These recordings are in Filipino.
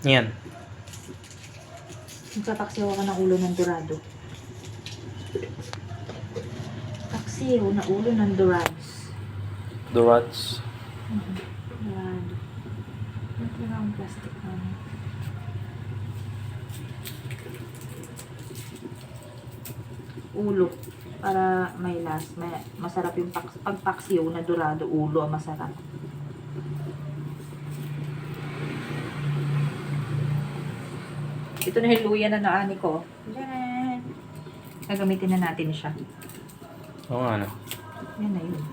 Yan. Magpapaksiw ako ng ulo ng dorado. Paksiw na ulo ng dorados. Dorats. Dorado. Ito na ang plastic namin. Ulo. Para may last. Masarap yung pagpaksiw na dorado. Ulo ang masarap. Ito na yung luya na naani ko. Diyan. Gagamitin na natin siya. Oo nga, no? Yan na yun.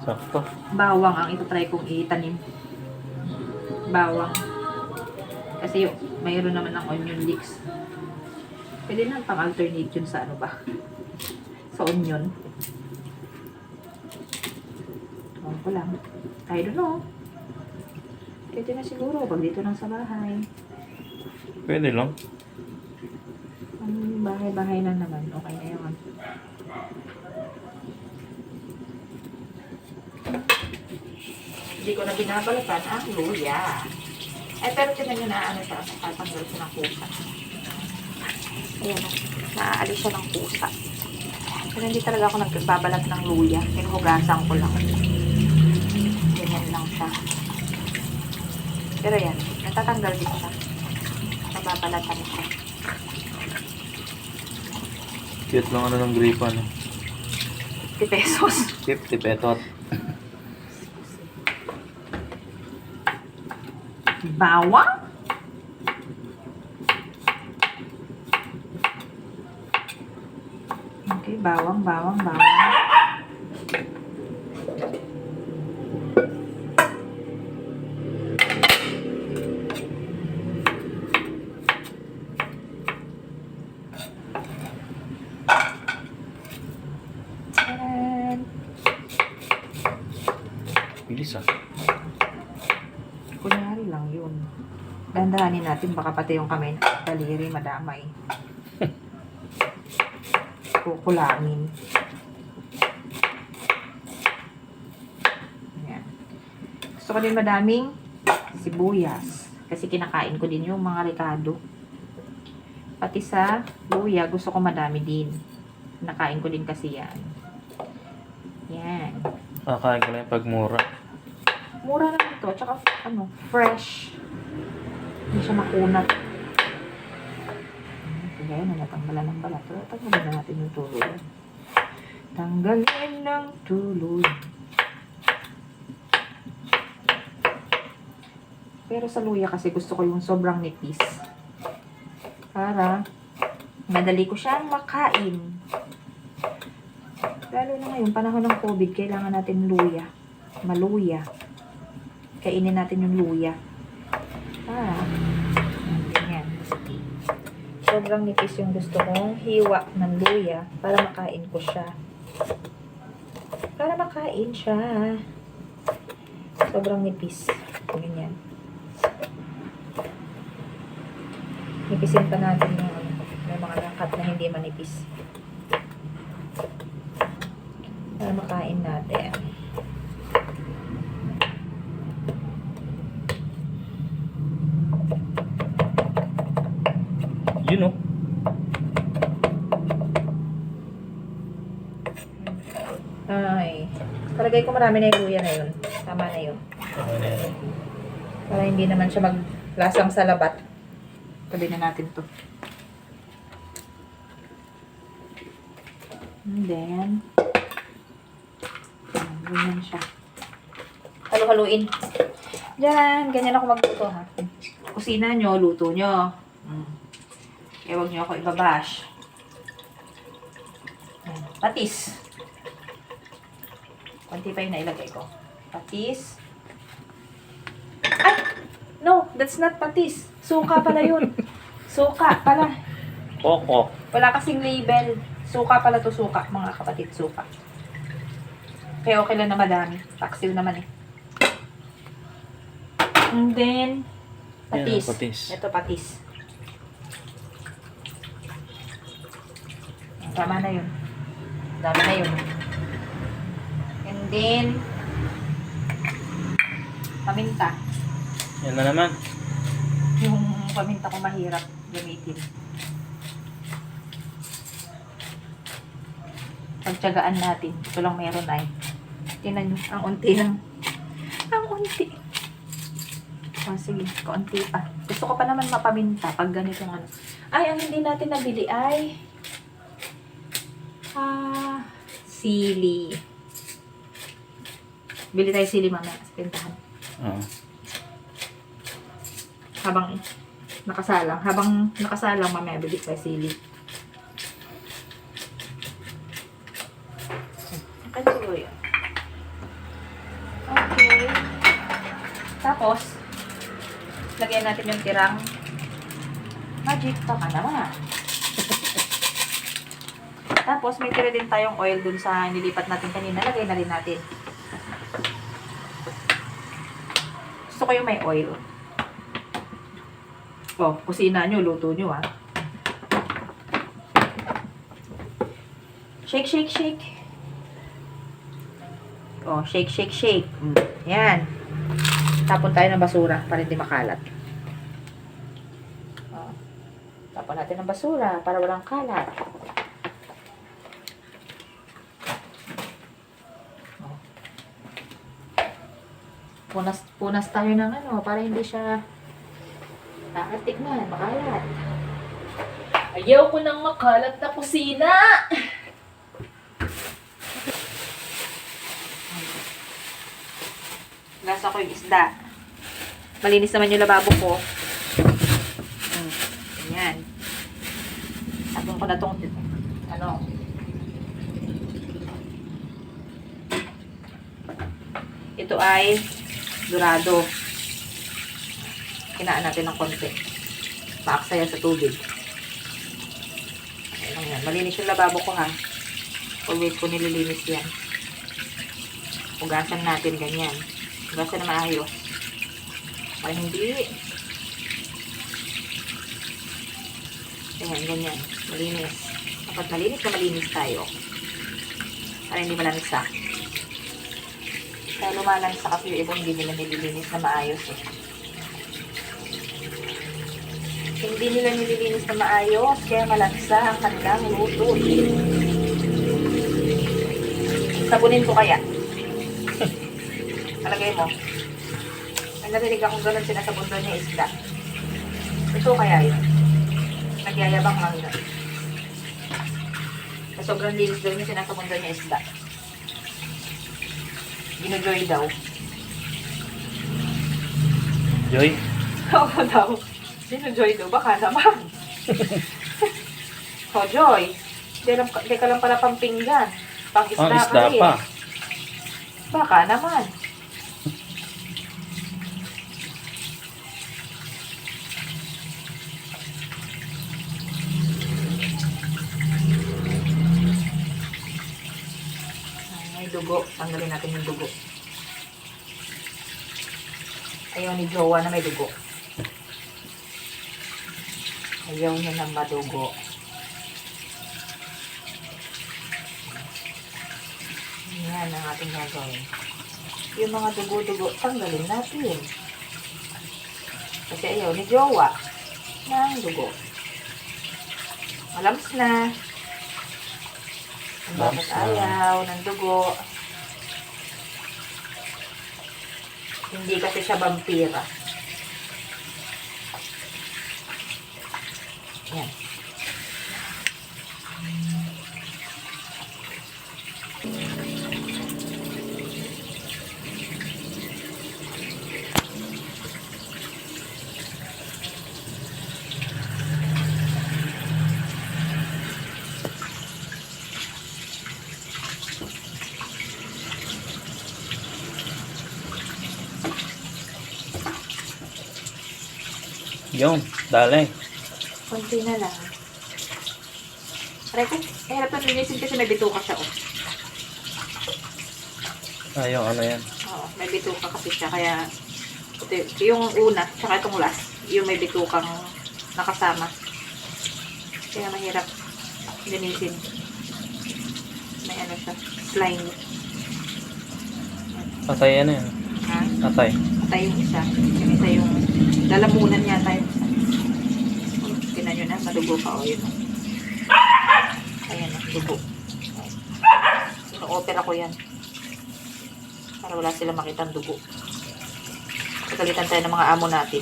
Sakto. Bawang ang itatry kong itanim. Bawang. Kasi mayroon naman ng onion leeks. Pwede na pang-alternate yun sa ano ba? Sa onion. Ewan ko lang. I don't know. Pwede na siguro pag dito lang sa bahay. Pwede lang. Ang bahay-bahay lang naman. Okay na yun. Hindi ko na binabalatan ang luya. Eh, pero tinan nyo na ano siya. Tatanggal siya ng pusa. Ayan o. Naaalis siya ng pusa. Pero hindi talaga ako nagbabalat ng luya. Pinuhugasan ko lang. Ganyan lang siya. Pero yan. Natatanggal din siya. Nababalatan siya. Cute lang ano ng gripa, no? 50 pesos. 50 petot. Bawang? Okay, bawang. Ayan. Bilis, ah. Kunyari lang yun. Dandahanin natin, baka pati yung kamay na daliri madamay. Kukulangin. Ayan. Gusto ko din madaming sibuyas. Kasi kinakain ko din yung mga ricado. Pati sa luya, gusto ko madami din. Nakain ko din kasi yan. Yan. Kakain ko lang yung pagmura. Mura naman ito. Tsaka, fresh. Hindi siya makunat. Kaya na natanggalan ng balat. Tanggalin na natin yung tuloy. Tanggalin ng tuloy. Pero sa luya kasi gusto ko yung sobrang nipis. Para madali ko siyang makain. Lalo na ngayon, panahon ng COVID, kailangan natin luya. Maluya. Kainin natin yung luya. Ganyan. Sobrang nipis yung gusto kong hiwa ng luya para makain ko siya. Para makain siya. Sobrang nipis. Ganyan. Nipisin pa natin yung may mga nakat na hindi manipis. Para makain natin. You know. Ay. Palagay ko marami na yung luya na yun. Tama na yun. Para hindi naman siya maglasang salabat. Tabi na natin to. And then, ganyan siya. Halo-haluin. Diyan, ganyan ako magluto ha. Kusina nyo, luto nyo. Kaya huwag nyo ako ibabash. Patis. Kunti pa yung nailagay ko. Patis. Ay! No, that's not patis. Suka pala yun. Suka pala. Koko. Wala kasing label. Suka pala to, suka. Mga kapatid, suka. Kaya okay lang na madami. Taksil naman eh. And then, patis. Yan, patis. Ito, patis. Tama na yun. Dami na yun. And then, paminta. Yan na naman. paminta ko mahirap gamitin. Pagtyagaan natin. Ito lang meron ay. Tingnan nyo, ang unti lang. Ang unti. Sige, kaunti pa. Gusto ko pa naman mapaminta pag ganitong ano. Ay, ang hindi natin nabili ay sili. Bili tayo sili mamaya sa tindahan. Oo. Habang nakasalang mamaya bili tayo sili. Kansuloy. Okay. Tapos, lagyan natin yung tirang magic pa naman. Tapos, may tira din tayong oil dun sa nilipat natin kanina. Lagay na rin natin. Gusto ko yung may oil. Oh, kusina nyo, luto nyo ah. Shake, shake, shake. Oh, shake, shake, shake. Yan. Tapon tayo ng basura para hindi makalat. Oh. Tapon natin ng basura para walang kalat. Oh. Punas tayo ng ano para hindi siya tikman, makalat. Ayaw ko ng makalat na kusina. Lasa ko yung isda. Malinis naman yung lababo ko. Ganyan. Tapon ko na itong ano. Ito ay dorado. Kinaan natin ng konti. Paaksaya sa tubig. Ayan. Malinis yung lababo ko ha. Always ko nililinis yan. Hugasan natin ganyan. Hugasan na maayos. Para hindi. Ayan, ganyan. Malinis. Dapat malinis na malinis tayo. Para hindi malamisa. Kaya lumalamisa kasi yung ibang hindi nila nililinis na maayos eh. Hindi nila nililinis na maayos. Kaya malamisa ang kanilang luto. Sabunin ko kaya. Palagay mo. May narinig akong ganun sinasabon doon yung isda. Ito kaya yun. Nagyayabang lang yun. Sa sobrang linis doon yung sinasabon doon yung isda. Gino-joy daw. Joy? Oo daw. Gino-joy daw. Baka naman. Oh, Joy. Hindi ka lang pala pampinggan. Pang isda, Isda ka rin. pa. Baka naman. May dugo. Tanggalin natin yung dugo. Ayaw ni Jowa na may dugo. Ayaw niya na madugo. Yan ang ating gagawin. Yung mga dugo-dugo, tanggalin natin. Kasi ayaw ni Jowa ng dugo. Malams na. Ang bakit ayaw ng dugo. Hindi kasi siya vampira. Yan. Yung, dali. Konti na lang. Aray ko, hirap na linisin kasi may bituka siya, oh. Yung ano yan. Oo, may bituka kasi siya, kaya ito, yung una, tsaka itong last, yung may bitukang nakasama. Kaya mahirap linisin. May ano siya, slime. Atay ano yan? Ha? Atay. Atay yung isa. Yung isa yung lalamunan yata yung isa. nyo na, madugo pa o yun. Ayan, dugo. Ino-opera ko yan. Para wala sila makitang dugo. Pagalitan tayo ng mga amo natin.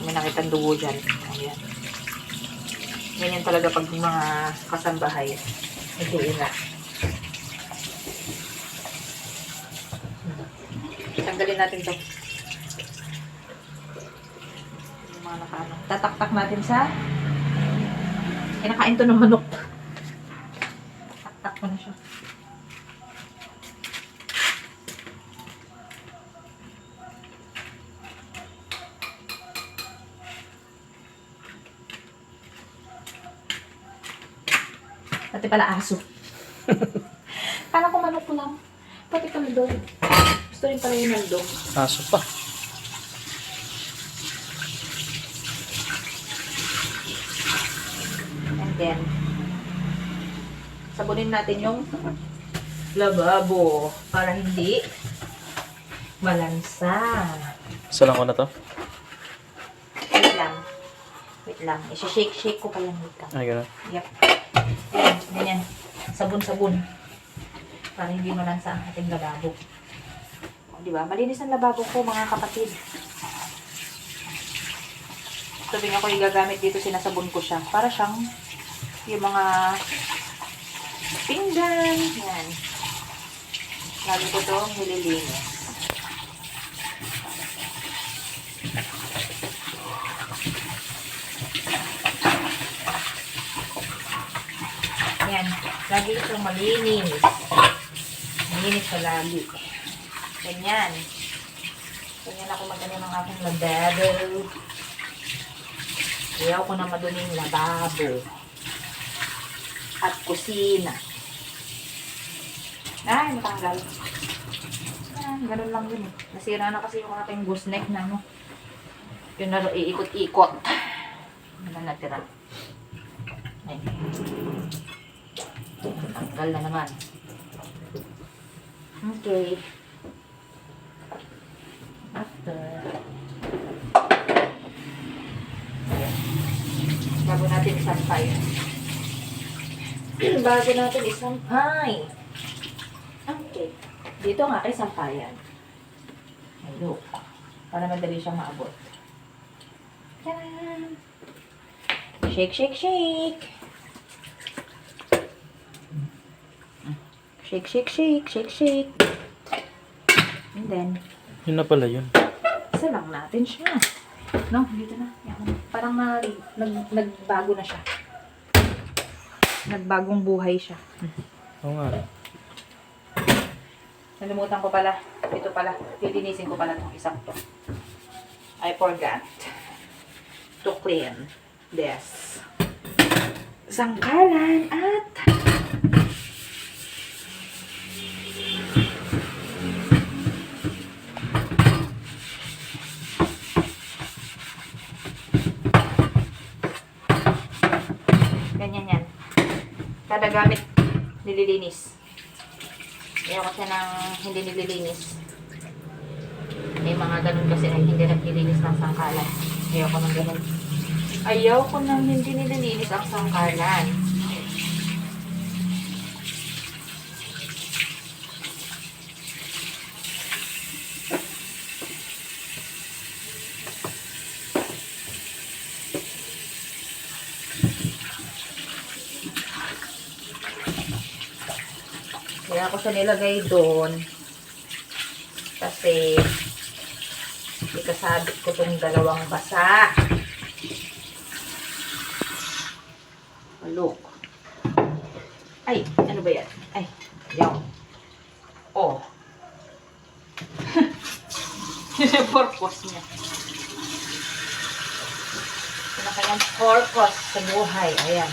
May nakitang dugo dyan. Ayan. Ganyan talaga pag mga kasambahay. Nag-iingat. Tanggalin natin to. Yung mga nakaano. Tataktak natin sa kinakain to ng manok. Taktak ko na siya. Pati pala aso. Kala ko manok lang. Pati pala dog. Gusto rin pala yun ng dog. Aso pa. And then, sabunin natin yung lababo para hindi malansa. Salang ko na to. Wait lang. Wait lang. I-shake ko pa yan. Wait lang. Ay, gano'n. Yep. Ayan, ganyan. Sabon-sabon. Para hindi malansa ang ating lababo. O, diba? Malinis ang lababo ko, mga kapatid. Sabihin ako igagamit dito, sinasabon ko siya. Para siyang yung mga pinggan. Yan. Lagi ko ito nililinis. Yan. Lagi itong malinis. Malinis sa lagi. Ganyan. Ganyan ako magkano ng aking lababo. Ayaw ko na maduming lababo. At kusina. Ay, matanggal. Yan, ganun lang yun. Nasira na kasi yung aking gooseneck na ano. Yun na iikot-ikot. Ano na natira. Ay. Tanggal na naman. Okay. After. Bago natin isampay. Bago natin isampay. Okay. Dito nga ay sampayan. Ay, look. Para madali siyang maabot. Tadaan! Shake, shake, shake! Shake, shake, shake, shake, shake. And then, Yun na pala yun. isa lang natin siya. No, dito na. Yan. Parang nagbago na siya. Nagbagong buhay siya. Oo nga. Nalimutan ko pala. Ito pala. Lilinisin ko pala itong isang to. I forgot to clean this. Sangkalan at ganyan yan. Kada gamit nililinis. Ayaw kasi ng hindi nililinis. May mga ganun kasi ay hindi naglilinis ng sangkalan. Ayaw ko ng ganun. Ayaw ko ng hindi nililinis ang sangkalan. Kaya ako siya nilagay doon. Kasi ikasabit ko itong dalawang basa. Look. Ay, ano ba yan? Ay, yaw. Oh. Yun yung purpose niya. Yun ang kanyang purpose sa buhay. Ayan.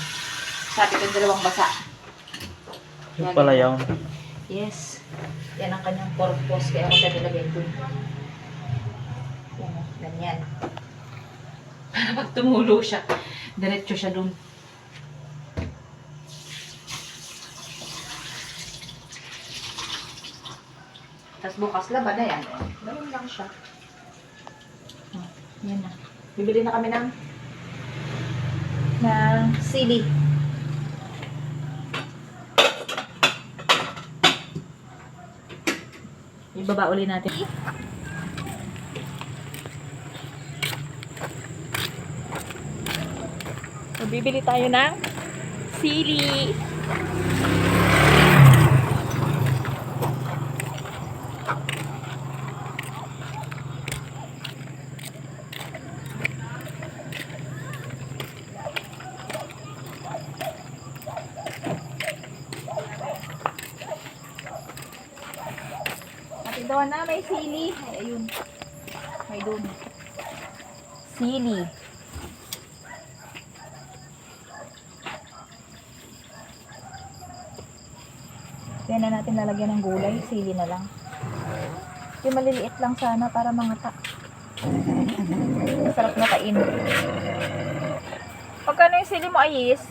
Sabi ko yung dalawang basa. Yun pala yun. Yes. Yan ang kanyang purpose. Kaya ako siya nilagay doon. Yan, ganyan. Para pag tumulo siya, diretso siya doon. Tapos bukas laban na yan. Ganun lang siya. Yan na. Bibili na kami ng ng sili. Ibaba uli natin. So, bibili tayo ng sili. Ate Donna, may sili. Ay, ayun. May doon. Sili. Yan na natin lalagyan ng gulay. Sili na lang. Yung maliliit lang sana para mangata. Masarap na kain. Pagkano yung sili mo, Ayis?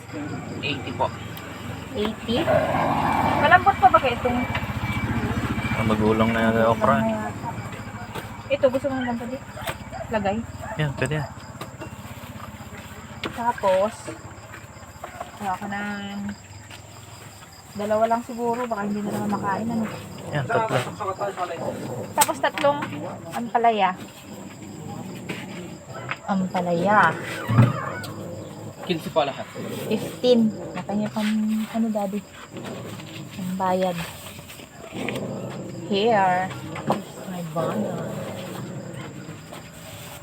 80 po. 80? Malambot pa ba kayo itong Magulong na yung okra. ito, gusto mo lang pwede? Lagay. Yan, pwede yan. Tapos, wala ka ng dalawa lang siguro. Baka hindi na naman makain. Ano? Yan, tatlo. Tapos tatlong ampalaya. Ampalaya. 15 po lahat. 15. Nakanya pang, ano daddy? Ang bayad. Here. My banana.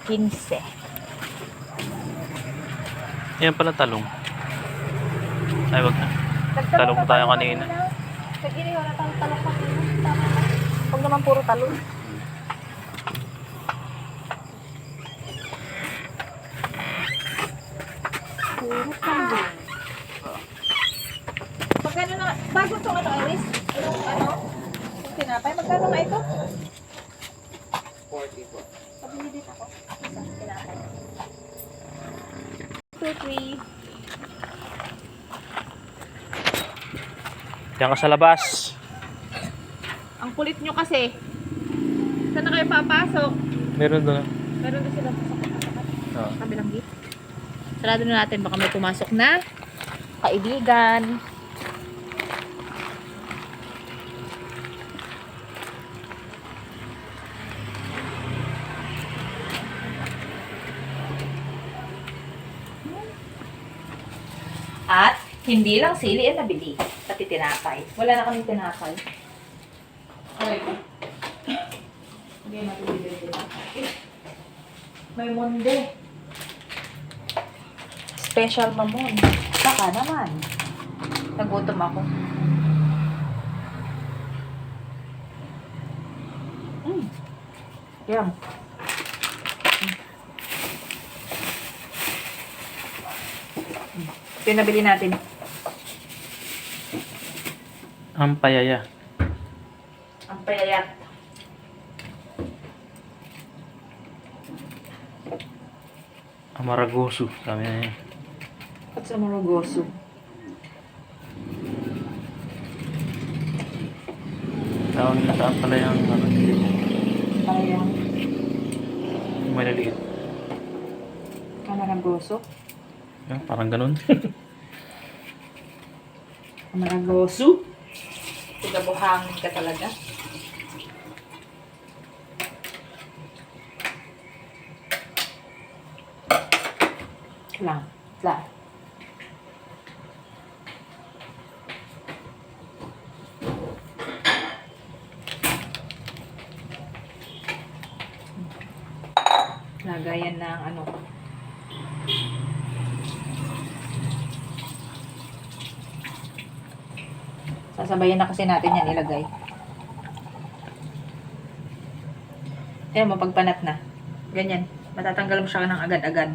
15. Yan pala talong. Ay, wag na. Talong tayo kanina. Pag-ini, wala tayong talong kanina. Tama na. Huwag naman puro talong. Puro talong. Magkano na, bago itong ano, Iris? Anong ano? Yung tinapay, magkano nga ito? 40 po. Pabili din ako. Isang tinapay. 2, 3. Yan ka sa labas. Ang kulit nyo kasi. Saan na kayo papasok? Meron doon. Meron din sila Oo. kabilang gate. Sarado na natin. Baka may pumasok na kaibigan. At hindi lang sili ang nabili. Pati tinapay. Wala na kami tinapay. Okay. Hindi natin bibili tinapay. May monde. Special mamon. Saka naman. Nagutom ako. Yan. Pinabili natin. Ang payaya. Ang payayat. Amaragoso. Sabi na yan. At sa Maragoso. Tawag nila saan pala yung ano, Parang yung maliliit. Maragoso. Yan, parang ganun. Maragoso. Tigabuhangin ka talaga. Lang. Lang. Lagayan ng ano. Sasabayan na kasi natin yan ilagay. Ayan, mapagpanat na. Ganyan. Matatanggal mo siya ng agad-agad.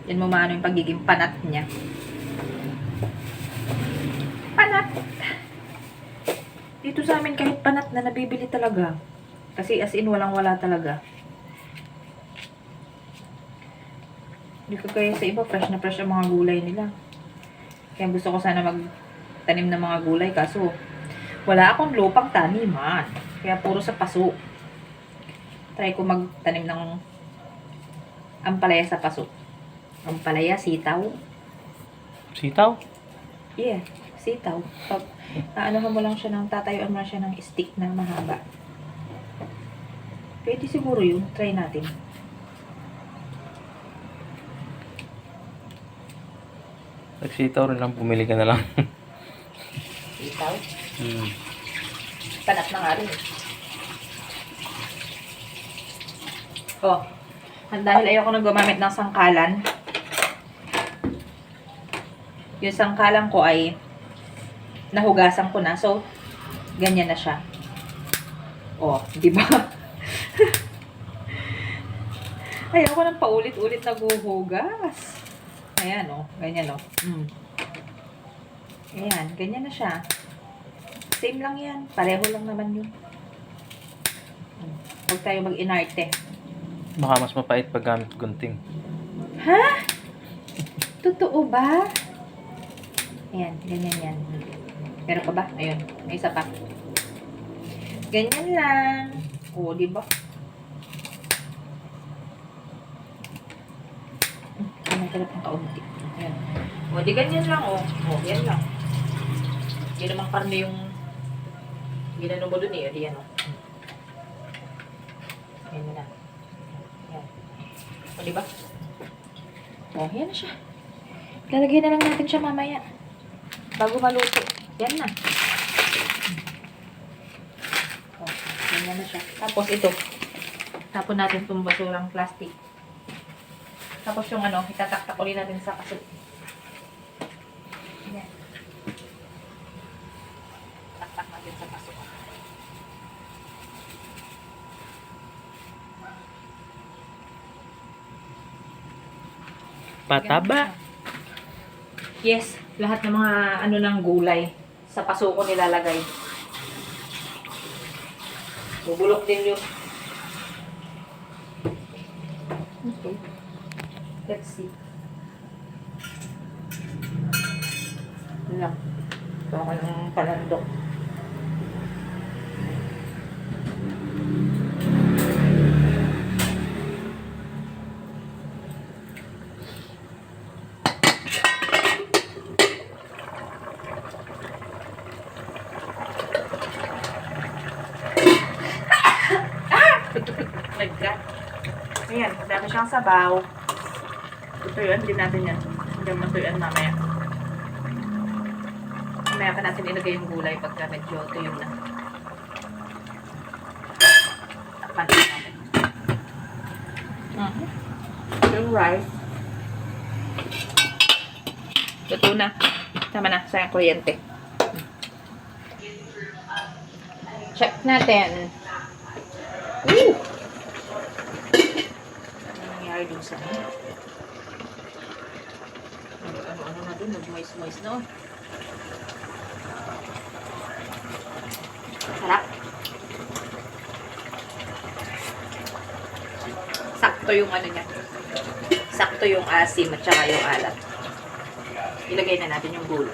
Yan mo maano yung pagiging panat niya. Panat! Dito sa amin kahit panat na nabibili talaga. Kasi as in walang-wala talaga. Hindi ko kaya sa iba, fresh na fresh ang mga gulay nila. Kaya gusto ko sana magtanim ng mga gulay. Kaso, wala akong lupang taniman. Kaya puro sa paso. Try ko magtanim ng ampalaya sa paso. Ampalaya, sitaw. Sitaw? Yeah, sitaw. Pag, aanohan mo lang siya tatayuan mo lang siya ng stick na mahaba. Pwede siguro yun. Try natin. Nagsitaw rin lang, bumili ka na lang. Sitaw? Hmm. Panat na nga rin eh. Oh, dahil ayoko nang gumamit ng sangkalan, yung sangkalan ko ay nahugasan ko na. So, ganyan na siya. Oh, di ba? Ayoko nang paulit-ulit na guhugas. Ayan, oh. Ganyan, oh. Ayan, ganyan na siya. Same lang yan. Pareho lang naman yun. Huwag tayo mag-inarte. Baka mas mapait pag gamit gunting. Ha? Totoo ba? Ayan, ganyan yan. Meron pa ba? Ayun, may isa pa. Ganyan lang. O, di ba? Ano talaga pang kaunti. Ayan. O, di ganyan lang, o. O, yan lang. Hindi naman karne yung ginano mo dun eh. O, di yan, o. Ayan mo na. Ayan. O, di ba? O, yan na siya. Lalagyan na lang natin siya mamaya. Bago maluto. Yan na. O, yan na siya. Tapos ito. Tapon natin itong basurang plastic. Tapos yung ano, itataktak ulit natin sa kaso. Yan. Taktak natin sa kaso. Pataba. Yes, lahat ng mga ano ng gulay sa paso ko nilalagay. Bubulok din yung. Okay. Let's see. Lang. Ito ako ng palandok. Nagka. Ayan, dami siyang sabaw. Tutuyuan din natin yan. Hindi mo tuyuan mamaya. Mamaya pa natin ilagay yung gulay pagka medyo tuyo na. Takpan din natin. Yung rice. Luto na. Tama na, sayang kuryente. Check natin. Woo! Ano nangyari dun sa ano na dun, nag-moist-moist na. Sarap. Sakto yung ano niya. Sakto yung asim at saka yung alat. Ilagay na natin yung gulo.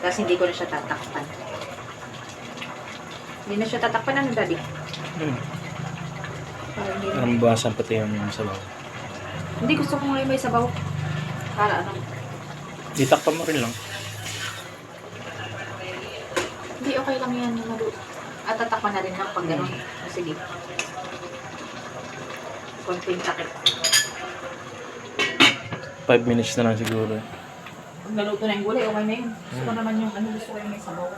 Tapos hindi ko na siya tatakpan. Hindi na siya tatakpan, ano daddy? Ang bawasan pati yung sabaw. Hindi, gusto ko ngayon may sabaw. Para ano? Ditakpan mo rin lang. Hindi, okay lang yan. At tatakpan na rin lang pag gano'n. Sige. Konting takip. 5 minutes na lang siguro. Pag naluto na yung gulay, okay na yun. Gusto ko naman yung ano, gusto ko yung may sabaw.